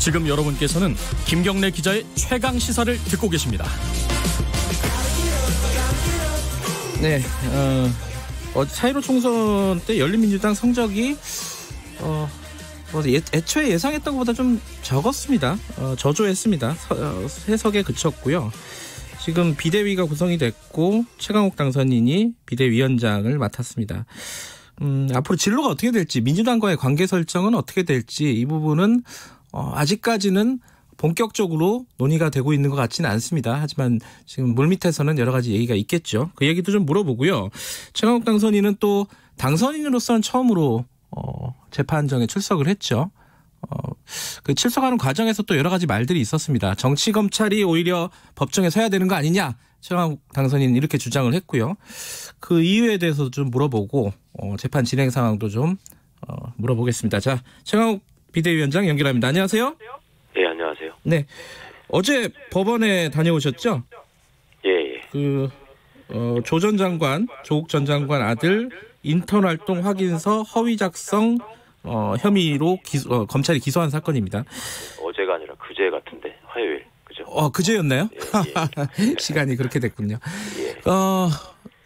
지금 여러분께서는 김경래 기자의 최강 시사를 듣고 계십니다. 네, 4.15 총선 때 열린민주당 성적이 애초에 예상했던 것보다 좀 적었습니다. 저조했습니다. 해석에 그쳤고요. 지금 비대위가 구성이 됐고 최강욱 당선인이 비대위원장을 맡았습니다. 앞으로 진로가 어떻게 될지, 민주당과의 관계 설정은 어떻게 될지, 이 부분은 아직까지는 본격적으로 논의가 되고 있는 것 같지는 않습니다. 하지만 지금 물밑에서는 여러 가지 얘기가 있겠죠. 그 얘기도 좀 물어보고요. 최강욱 당선인은 또 당선인으로서는 처음으로 재판정에 출석을 했죠. 그 출석하는 과정에서 또 여러 가지 말들이 있었습니다. 정치 검찰이 오히려 법정에 서야 되는 거 아니냐, 최강욱 당선인 이렇게 주장을 했고요. 그 이유에 대해서 좀 물어보고 재판 진행 상황도 좀 물어보겠습니다. 자, 최강욱 비대위원장 연결합니다. 안녕하세요. 네, 안녕하세요. 네, 어제 법원에 다녀오셨죠? 예. 조 전 장관, 조국 전 장관 아들 인턴 활동 확인서 허위 작성 혐의로 검찰이 기소한 사건입니다. 어제가 아니라 그제 같은데, 화요일, 그죠? 그제였나요? 예. 시간이 그렇게 됐군요. 예.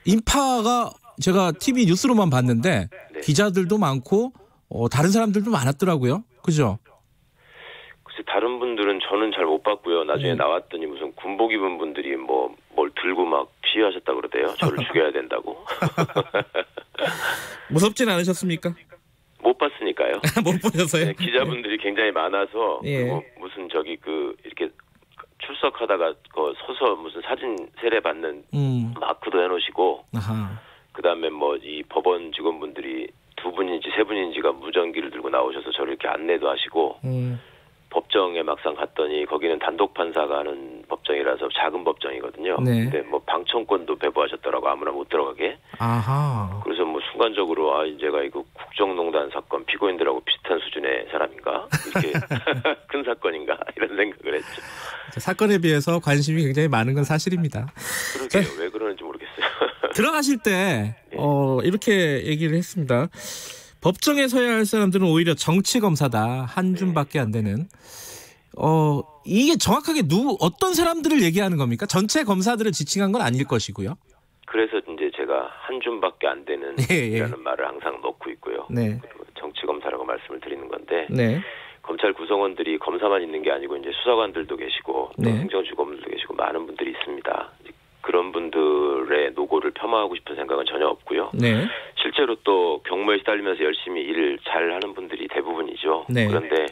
인파가 제가 TV 뉴스로만 봤는데 네. 기자들도 많고 다른 사람들도 많았더라고요. 그죠? 글쎄, 다른 분들은 저는 잘 못 봤고요. 나중에 나왔더니 무슨 군복 입은 분들이 뭘 들고 막 시위하셨다 그러대요. 저를 죽여야 된다고. 무섭진 않으셨습니까? 못 봤으니까요. 못 보셔서요? 네, 기자분들이 굉장히 많아서, 예. 그리고 무슨 이렇게 출석하다가 서서 무슨 사진 세례 받는 마크도 해놓으시고, 아하. 그다음에 이 법원 직원분들이 2분인지 3분인지가 무전기를 들고 나오셔서 저를 이렇게 안내도 하시고, 법정에 막상 갔더니 거기는 단독 판사가 하는 법정이라서 작은 법정이거든요. 네. 근데 방청권도 배부하셨더라고, 아무나 못 들어가게. 아하. 그래서 순간적으로 제가 이거 국정농단 사건 피고인들하고 비슷한 수준의 사람인가? 이렇게 큰 사건인가? 이런 생각을 했죠. 사건에 비해서 관심이 굉장히 많은 건 사실입니다. 그러게요. 왜 그러는지 모르겠어요. 들어가실 때 이렇게 얘기를 했습니다. 법정에 서야 할 사람들은 오히려 정치 검사다. 한 줌밖에 안 되는. 이게 정확하게 어떤 사람들을 얘기하는 겁니까? 전체 검사들을 지칭한 건 아닐 것이고요. 그래서 이제 제가 한 줌밖에 안 되는 이라는 말을 항상 넣고 있고요. 네. 정치 검사라고 말씀을 드리는 건데, 네. 검찰 구성원들이 검사만 있는 게 아니고 이제 수사관들도 계시고 또 행정주검들도 계시고 많은 분들이 있습니다. 그런 분들의 노고를 폄하하고 싶은 생각은 전혀 없고요. 네. 실제로 또 경무에 시달리면서 열심히 일을 잘하는 분들이 대부분이죠. 네. 그런데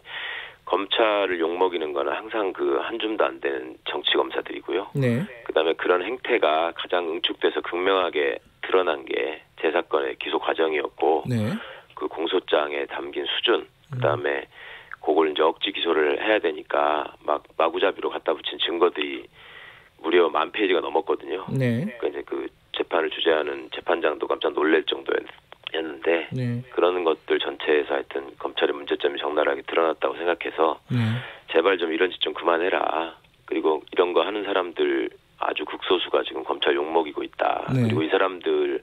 검찰을 욕먹이는 거는 항상 한 줌도 안 되는 정치 검사들이고요. 네. 그다음에 그런 행태가 가장 응축돼서 극명하게 드러난 게 제 사건의 기소 과정이었고, 네. 그 공소장에 담긴 수준, 그다음에 그걸 이제 억지 기소를 해야 되니까 마구잡이로 갖다 붙인 증거들이 무려 10,000페이지가 넘었거든요. 네. 그러니까 이제 그 재판을 주재하는 재판장도 깜짝 놀랄 정도였는데, 네. 그런 것들 전체에서 하여튼 검찰의 문제점이 적나라하게 드러났다고 생각해서 제발 좀 이런 짓 좀 그만해라. 그리고 이런 거 하는 사람들 아주 극소수가 지금 검찰 욕먹이고 있다. 네. 그리고 이 사람들을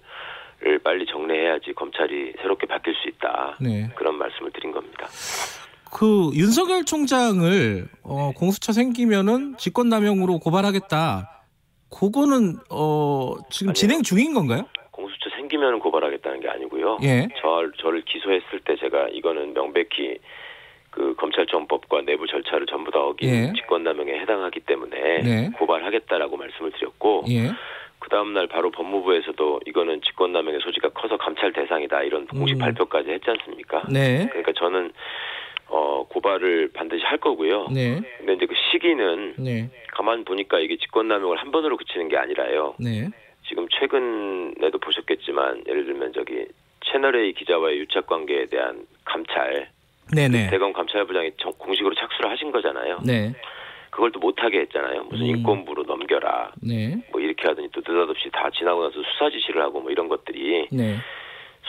빨리 정리해야지 검찰이 새롭게 바뀔 수 있다. 네. 그런 말씀을 드린 겁니다. 윤석열 총장을 공수처 생기면은 직권남용으로 고발하겠다. 그거는 지금 아니요. 진행 중인 건가요? 공수처 생기면 고발하겠다는 게 아니고요. 예. 저를 기소했을 때 제가 이거는 명백히 그 검찰청법과 내부 절차를 전부 다 어긴 직권남용에 해당하기 때문에 고발하겠다라고 말씀을 드렸고, 그 다음날 바로 법무부에서도 이거는 직권남용의 소지가 커서 감찰 대상이다, 이런 공식 발표까지 했지 않습니까? 네. 그러니까 저는 고발을 반드시 할 거고요. 네. 근데 이제 그 시기는 가만 보니까 이게 직권남용을 한 번으로 그치는 게 아니라요. 네. 지금 최근에도 보셨겠지만, 예를 들면 채널A 기자와의 유착 관계에 대한 감찰, 네네. 대검 감찰부장이 공식으로 착수를 하신 거잖아요. 네. 그걸 또 못하게 했잖아요. 무슨 인권부로 넘겨라. 네. 이렇게 하더니 또 느닷없이 다 지나고 나서 수사 지시를 하고 이런 것들이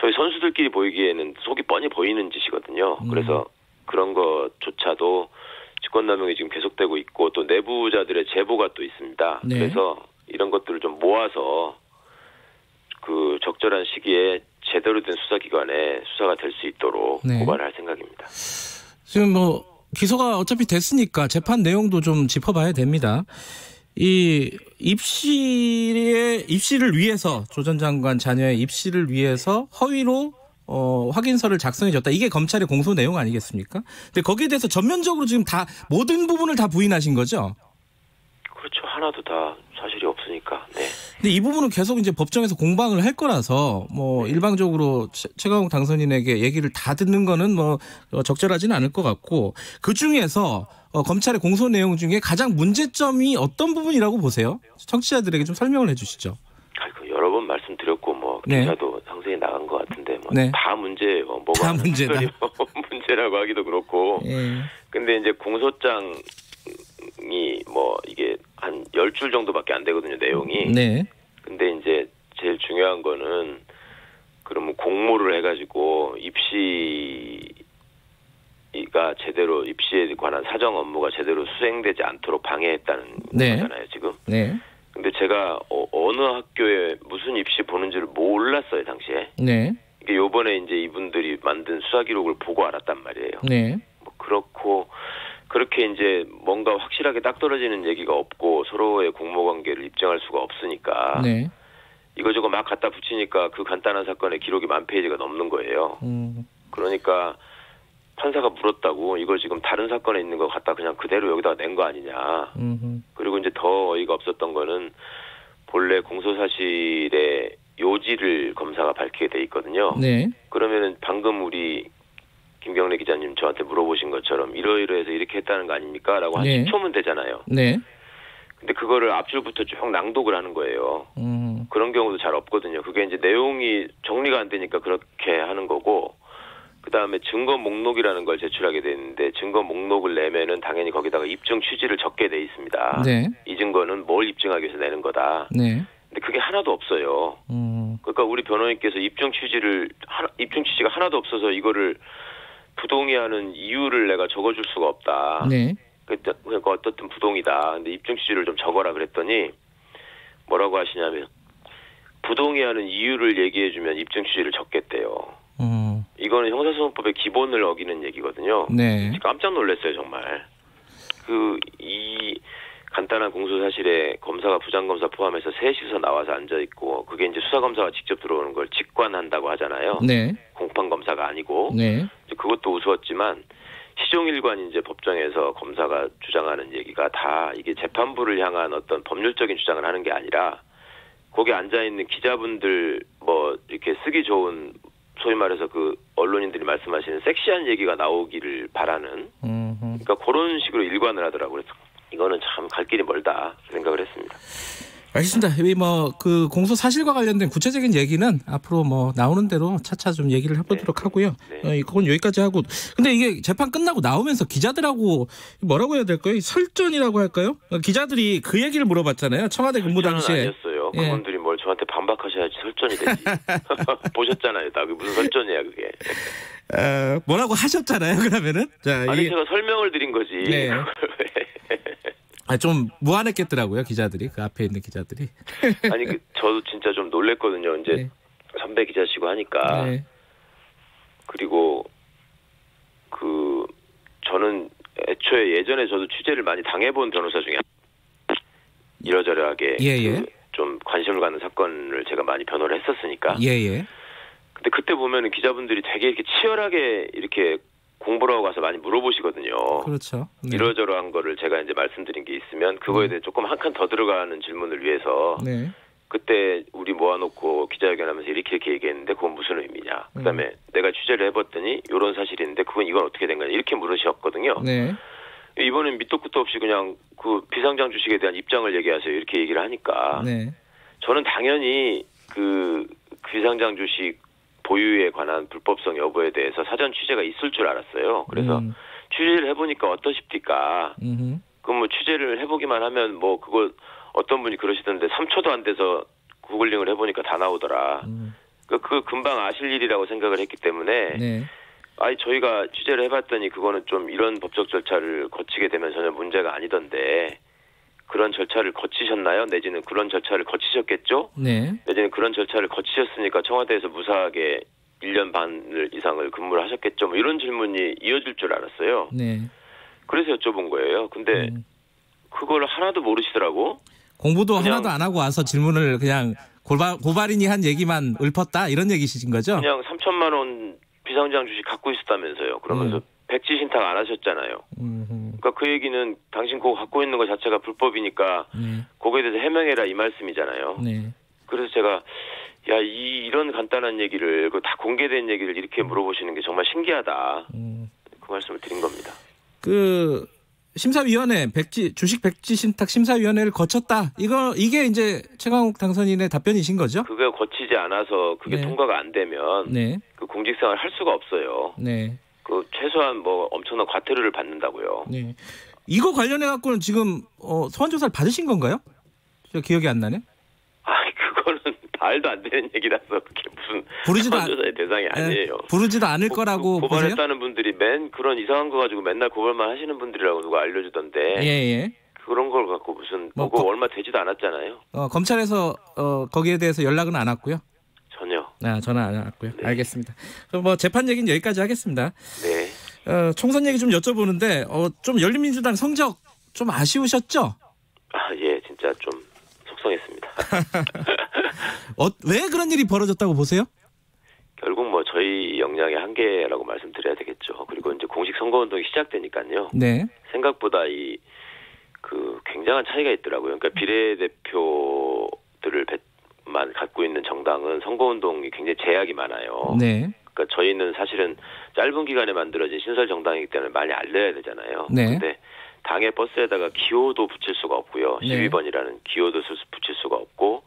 소위 선수들끼리 보이기에는 속이 뻔히 보이는 짓이거든요. 그래서 그런 것조차도 직권남용이 지금 계속되고 있고, 또 내부자들의 제보가 또 있습니다. 네. 그래서 이런 것들을 좀 모아서 그 적절한 시기에 제대로 된 수사기관에 수사가 될 수 있도록 고발을 할 생각입니다. 지금 기소가 어차피 됐으니까 재판 내용도 좀 짚어봐야 됩니다. 이 입시를 위해서 조 전 장관 자녀의 입시를 위해서 허위로 확인서를 작성해줬다. 이게 검찰의 공소 내용 아니겠습니까? 근데 거기에 대해서 전면적으로 지금 다 모든 부분을 다 부인하신 거죠? 그렇죠. 하나도 다 사실이 없으니까. 네. 근데 이 부분은 계속 이제 법정에서 공방을 할 거라서 뭐 일방적으로 최강욱 당선인에게 얘기를 다 듣는 거는 뭐 적절하지는 않을 것 같고, 그 중에서 검찰의 공소 내용 중에 가장 문제점이 어떤 부분이라고 보세요? 청취자들에게 좀 설명을 해주시죠. 여러 번 말씀드렸고 뭐 기사도 상세히 나간 것 같은데 뭐 다 문제예요. 뭐가 다 문제다. 문제라고 하기도 그렇고. 근데 이제 공소장이 뭐 이게 한 10줄 정도밖에 안 되거든요, 내용이. 네. 근데 이제 제일 중요한 거는 그러면 공모를 해가지고 입시가 제대로 입시에 관한 사정 업무가 제대로 수행되지 않도록 방해했다는 거잖아요, 지금. 네. 근데 제가 어느 학교에 무슨 입시 보는지를 몰랐어요, 당시에. 네. 이게 요번에 이제 이분들이 만든 수사 기록을 보고 알았단 말이에요. 네. 뭐 그렇고 그렇게 이제 뭔가 확실하게 딱 떨어지는 얘기가 없고 서로의 공모 관계를 입증할 수가 없으니까 네. 이거저거 막 갖다 붙이니까 그 간단한 사건의 기록이 10,000페이지가 넘는 거예요. 그러니까 판사가 물었다고 이거 지금 다른 사건에 있는 거 갖다 그냥 그대로 여기다가 낸 거 아니냐. 그리고 이제 더 어이가 없었던 거는 본래 공소사실의 요지를 검사가 밝히게 돼 있거든요. 네. 그러면은 방금 우리 김경래 기자님 저한테 물어보신 것처럼 이러이러해서 이렇게 했다는 거 아닙니까? 라고 한 10초면 되잖아요. 네. 근데 그거를 앞줄부터 쭉 낭독을 하는 거예요. 그런 경우도 잘 없거든요. 그게 이제 내용이 정리가 안 되니까 그렇게 하는 거고, 그 다음에 증거 목록이라는 걸 제출하게 되는데 증거 목록을 내면은 당연히 거기다가 입증 취지를 적게 돼 있습니다. 네. 이 증거는 뭘 입증하기 위해서 내는 거다. 네. 근데 그게 하나도 없어요. 그러니까 우리 변호인께서 입증 취지가 하나도 없어서 이거를 부동의하는 이유를 내가 적어줄 수가 없다. 네. 그러니까 어떻든 부동이다. 근데 입증 취지를 좀 적어라 그랬더니 뭐라고 하시냐면 부동의하는 이유를 얘기해주면 입증 취지를 적겠대요. 이거는 형사소송법의 기본을 어기는 얘기거든요. 네. 깜짝 놀랐어요, 정말. 이 간단한 공소사실에 검사가 부장검사 포함해서 셋이서 나와서 앉아있고, 그게 이제 수사검사가 직접 들어오는 걸 직관한다고 하잖아요. 네. 공판검사가 아니고. 네. 그것도 우스웠지만, 시종일관 이제 법정에서 검사가 주장하는 얘기가 다 이게 재판부를 향한 어떤 법률적인 주장을 하는 게 아니라, 거기 앉아있는 기자분들 뭐 이렇게 쓰기 좋은 소위 말해서 그 언론인들이 말씀하시는 섹시한 얘기가 나오기를 바라는, 그러니까 그런 식으로 일관을 하더라고요. 그래서 이거는 참 갈 길이 멀다 생각을 했습니다. 알겠습니다. 뭐 그 공소 사실과 관련된 구체적인 얘기는 앞으로 뭐 나오는 대로 차차 좀 얘기를 해보도록 하고요. 그건 여기까지 하고. 근데 이게 재판 끝나고 나오면서 기자들하고 뭐라고 해야 될까요? 설전이라고 할까요? 기자들이 그 얘기를 물어봤잖아요. 청와대 근무 당시에. 아니었어요. 그분들이 뭘 저한테 반박하셔야지 설전이 되지. 보셨잖아요. 다. 무슨 설전이야 그게. 뭐라고 하셨잖아요. 그러면은. 자, 아니 제가 설명을 드린 거지. 네. 좀 무안했겠더라고요, 기자들이. 그 앞에 있는 기자들이. 아니 저도 진짜 좀 놀랬거든요. 이제 선배 기자시고 하니까. 네. 그리고 저는 애초에 예전에 저도 취재를 많이 당해본 변호사 중에 이러저러하게 좀 관심을 갖는 사건을 제가 많이 변호를 했었으니까. 예예. 근데 그때 보면은 기자분들이 되게 이렇게 치열하게 이렇게 공부를 하고 가서 많이 물어보시거든요. 그렇죠. 네. 이러저러한 거를 제가 이제 말씀드린 게 있으면 그거에 대해 조금 한 칸 더 들어가는 질문을 위해서 그때 우리 모아놓고 기자회견하면서 이렇게 얘기했는데 그건 무슨 의미냐. 그다음에 내가 취재를 해봤더니 이런 사실이 있는데 이건 어떻게 된 거냐 이렇게 물으셨거든요. 네. 이번엔 밑도 끝도 없이 그냥 그 비상장 주식에 대한 입장을 얘기하세요. 이렇게 얘기를 하니까 저는 당연히 그 비상장 주식 보유에 관한 불법성 여부에 대해서 사전 취재가 있을 줄 알았어요. 그래서 취재를 해보니까 어떠십니까? 그럼 뭐 취재를 해보기만 하면 뭐 그거 어떤 분이 그러시던데 3초도 안 돼서 구글링을 해보니까 다 나오더라. 그 금방 아실 일이라고 생각을 했기 때문에 저희가 취재를 해봤더니 그거는 좀 이런 법적 절차를 거치게 되면 전혀 문제가 아니던데 그런 절차를 거치셨나요? 내지는 그런 절차를 거치셨겠죠? 내지는 그런 절차를 거치셨으니까 청와대에서 무사하게 1년 반 이상을 근무를 하셨겠죠? 뭐 이런 질문이 이어질 줄 알았어요. 그래서 여쭤본 거예요. 근데 그걸 하나도 모르시더라고. 공부도 하나도 안 하고 와서 질문을 그냥 고발인이 한 얘기만 읊었다 이런 얘기신 거죠? 그냥 3천만 원 비상장 주식 갖고 있었다면서요. 그러면서 백지 신탁 안 하셨잖아요. 그러니까 그 얘기는 당신 그거 갖고 있는 것 자체가 불법이니까 그거에 대해서 해명해라 이 말씀이잖아요. 네. 그래서 제가 이런 간단한 얘기를 다 공개된 얘기를 이렇게 물어보시는 게 정말 신기하다. 그 말씀을 드린 겁니다. 그 심사위원회 주식 백지 신탁 심사위원회를 거쳤다. 이게 이제 최강욱 당선인의 답변이신 거죠? 그게 거치지 않아서 그게 통과가 안 되면 그 공직생활 할 수가 없어요. 네. 그 최소한 뭐 엄청난 과태료를 받는다고요. 네. 이거 관련해 갖고는 지금 소환 조사를 받으신 건가요? 저 기억이 안 나네. 그거는 말도 안 되는 얘기라서 그게 무슨 소환 조사의 대상이 아니에요. 부르지도 않을 거라고 고발했다는 분들이 그런 이상한 거 가지고 맨날 고발만 하시는 분들이라고 누가 알려주던데. 예. 그런 걸 갖고 무슨 그거 얼마 되지도 않았잖아요. 검찰에서 거기에 대해서 연락은 안 왔고요. 전화 안 왔고요. 네. 알겠습니다. 그럼 뭐 재판 얘기는 여기까지 하겠습니다. 네. 총선 얘기 좀 여쭤보는데 좀 열린민주당 성적 좀 아쉬우셨죠? 예, 진짜 좀 속상했습니다. 왜 그런 일이 벌어졌다고 보세요? 결국 뭐 저희 역량의 한계라고 말씀드려야 되겠죠. 그리고 이제 공식 선거운동이 시작되니까요. 네. 생각보다 굉장한 차이가 있더라고요. 그러니까 비례대표들만 갖고 있는 정당은 선거운동이 굉장히 제약이 많아요. 네. 그러니까 저희는 사실은 짧은 기간에 만들어진 신설 정당이기 때문에 많이 알려야 되잖아요. 네. 근데 당의 버스에다가 기호도 붙일 수가 없고요. 12번이라는 기호도 붙일 수가 없고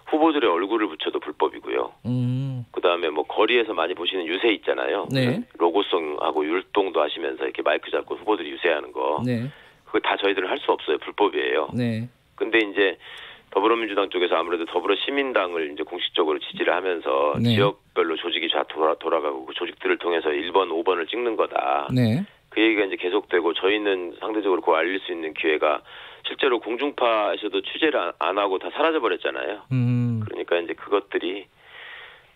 후보들의 얼굴을 붙여도 불법이고요. 그다음에 뭐 거리에서 많이 보시는 유세 있잖아요. 네. 로고송하고 율동도 하시면서 이렇게 마이크 잡고 후보들이 유세하는 거. 네. 그거 다 저희들은 할 수 없어요. 불법이에요. 네. 근데 이제 더불어민주당 쪽에서 아무래도 더불어시민당을 이제 공식적으로 지지를 하면서 지역별로 조직이 돌아가고 그 조직들을 통해서 1번, 5번을 찍는 거다. 네. 그 얘기가 이제 계속되고 저희는 상대적으로 그거 알릴 수 있는 기회가 실제로 공중파에서도 취재를 안 하고 다 사라져 버렸잖아요. 그러니까 이제 그것들이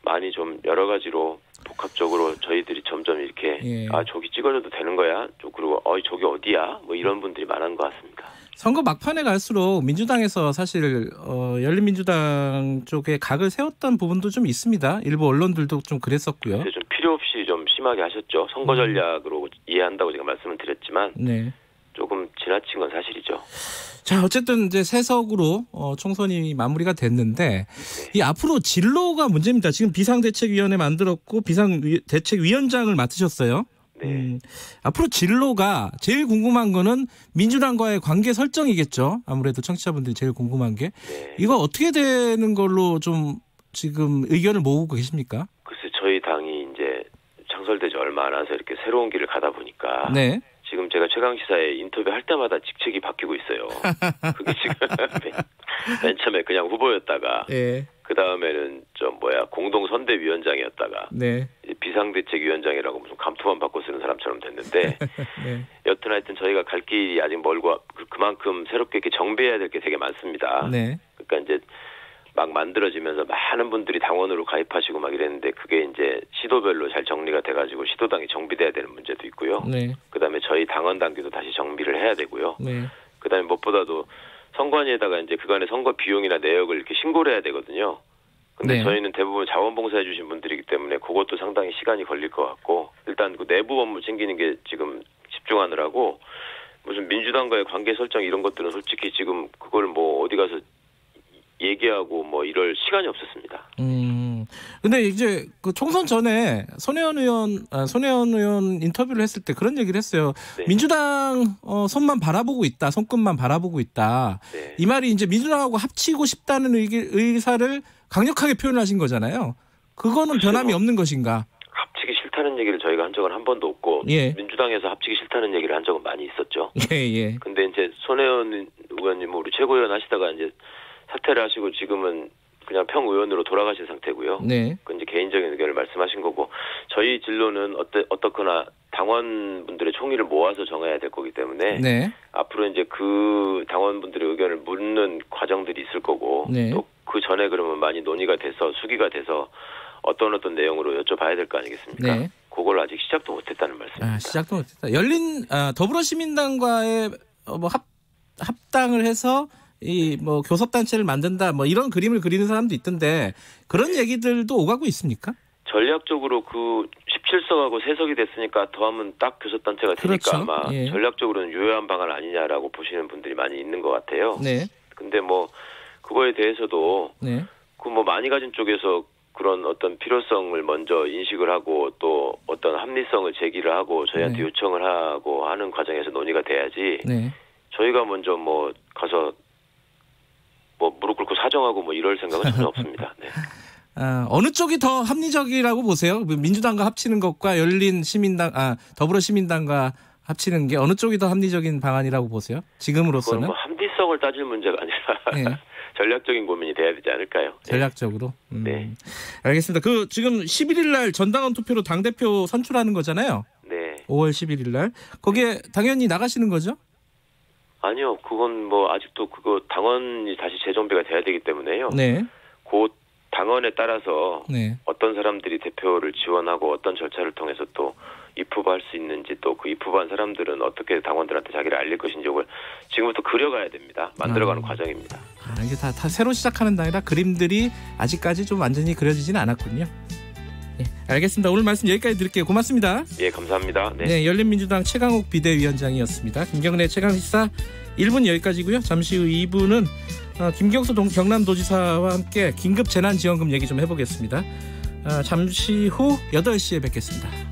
많이 좀 여러 가지로 복합적으로 저희들이 점점 이렇게 저기 찍어줘도 되는 거야. 그리고 저기 어디야? 뭐 이런 분들이 많은 것 같습니다. 선거 막판에 갈수록 민주당에서 사실 열린민주당 쪽에 각을 세웠던 부분도 좀 있습니다. 일부 언론들도 좀 그랬었고요. 좀 필요 없이 좀 심하게 하셨죠. 선거 전략으로 이해한다고 제가 말씀을 드렸지만 조금 지나친 건 사실이죠. 자, 어쨌든 이제 세석으로 총선이 마무리가 됐는데 이 앞으로 진로가 문제입니다. 지금 비상대책위원회 만들었고 비상대책위원장을 맡으셨어요. 네. 앞으로 진로가 제일 궁금한 거는 민주당과의 관계 설정이겠죠. 아무래도 청취자분들이 제일 궁금한 게 이거 어떻게 되는 걸로 좀 지금 의견을 모으고 계십니까? 글쎄 저희 당이 이제 창설되지 얼마 안 와서 이렇게 새로운 길을 가다 보니까 지금 제가 최강시사에 인터뷰할 때마다 직책이 바뀌고 있어요. 그게 지금 맨 처음에 그냥 후보였다가 그 다음에는 공동선대위원장이었다가 비상대책위원장이라고 무슨 감투만 바꿔 쓰는 사람처럼 됐는데 여튼 하여튼 저희가 갈 길이 아직 멀고 그만큼 새롭게 이렇게 정비해야 될 게 되게 많습니다. 그러니까 이제 막 만들어지면서 많은 분들이 당원으로 가입하시고 막 이랬는데 그게 이제 시도별로 잘 정리가 돼가지고 시도당이 정비돼야 되는 문제도 있고요. 그다음에 저희 당원 당규도 다시 정비를 해야 되고요. 그다음에 무엇보다도 선관위에다가 이제 그간의 선거 비용이나 내역을 이렇게 신고를 해야 되거든요. 근데 저희는 대부분 자원봉사해 주신 분들이기 때문에 그것도 상당히 시간이 걸릴 것 같고 일단 그 내부 업무 챙기는 게 지금 집중하느라고 무슨 민주당과의 관계 설정 이런 것들은 솔직히 지금 그걸 뭐 어디 가서 얘기하고 뭐 이럴 시간이 없었습니다. 근데 이제 그 총선 전에 손혜원 의원 인터뷰를 했을 때 그런 얘기를 했어요. 민주당 손만 바라보고 있다, 손끝만 바라보고 있다. 이 말이 이제 민주당하고 합치고 싶다는 의사를 강력하게 표현하신 거잖아요. 그거는 변함이 없는 것인가? 합치기 싫다는 얘기를 저희가 한 적은 한 번도 없고 민주당에서 합치기 싫다는 얘기를 한 적은 많이 있었죠. 근데 이제 손혜원 의원님 우리 최고위원 하시다가 이제 사퇴를 하시고 지금은 그냥 평의원으로 돌아가신 상태고요. 그 이제 개인적인 의견을 말씀하신 거고 저희 진로는 어떻거나 당원분들의 총의를 모아서 정해야 될 거기 때문에 앞으로 이제 그 당원분들의 의견을 묻는 과정들이 있을 거고 또 그 전에 그러면 많이 논의가 돼서 수기가 돼서 어떤 내용으로 여쭤봐야 될 거 아니겠습니까? 그걸 아직 시작도 못했다는 말씀입니다. 시작도 못했다. 열린 더불어시민당과의 뭐 합당을 해서 이 뭐 교섭단체를 만든다 뭐 이런 그림을 그리는 사람도 있던데 그런 얘기들도 오가고 있습니까? 전략적으로 그 17석하고 3석이 됐으니까 더하면 딱 교섭단체가 되니까 그렇죠. 아마 전략적으로는 유효한 방안 아니냐라고 보시는 분들이 많이 있는 것 같아요. 네. 근데 뭐 그거에 대해서도 그 뭐 많이 가진 쪽에서 그런 어떤 필요성을 먼저 인식을 하고 또 어떤 합리성을 제기를 하고 저희한테 요청을 하고 하는 과정에서 논의가 돼야지 저희가 먼저 뭐 가서 뭐 무릎 꿇고 사정하고 뭐 이럴 생각은 전혀 없습니다. 네. 어느 쪽이 더 합리적이라고 보세요? 민주당과 합치는 것과 더불어시민당과 합치는 게 어느 쪽이 더 합리적인 방안이라고 보세요? 지금으로서는? 뭐 합리성을 따질 문제가 아니라 전략적인 고민이 돼야 되지 않을까요? 전략적으로? 네. 알겠습니다. 그 지금 11일 날 전당원 투표로 당대표 선출하는 거잖아요? 네. 5월 11일 날. 거기에 당연히 나가시는 거죠? 아니요. 그건 뭐 아직도 그거 당원이 다시 재정비가 돼야 되기 때문에요. 네. 곧 당원에 따라서 어떤 사람들이 대표를 지원하고 어떤 절차를 통해서 또 입후보할 수 있는지 또 그 입후보한 사람들은 어떻게 당원들한테 자기를 알릴 것인지 이걸 지금부터 그려가야 됩니다. 만들어가는 과정입니다. 이게 다 새로 시작하는 당이라 그림들이 아직까지 좀 완전히 그려지지는 않았군요. 네, 알겠습니다. 오늘 말씀 여기까지 드릴게요. 고맙습니다. 예, 감사합니다. 네, 열린민주당 최강욱 비대위원장이었습니다. 김경래 최강시사 1분 여기까지고요. 잠시 후 2부는 김경수 경남도지사와 함께 긴급 재난지원금 얘기 좀 해보겠습니다. 잠시 후 8시에 뵙겠습니다.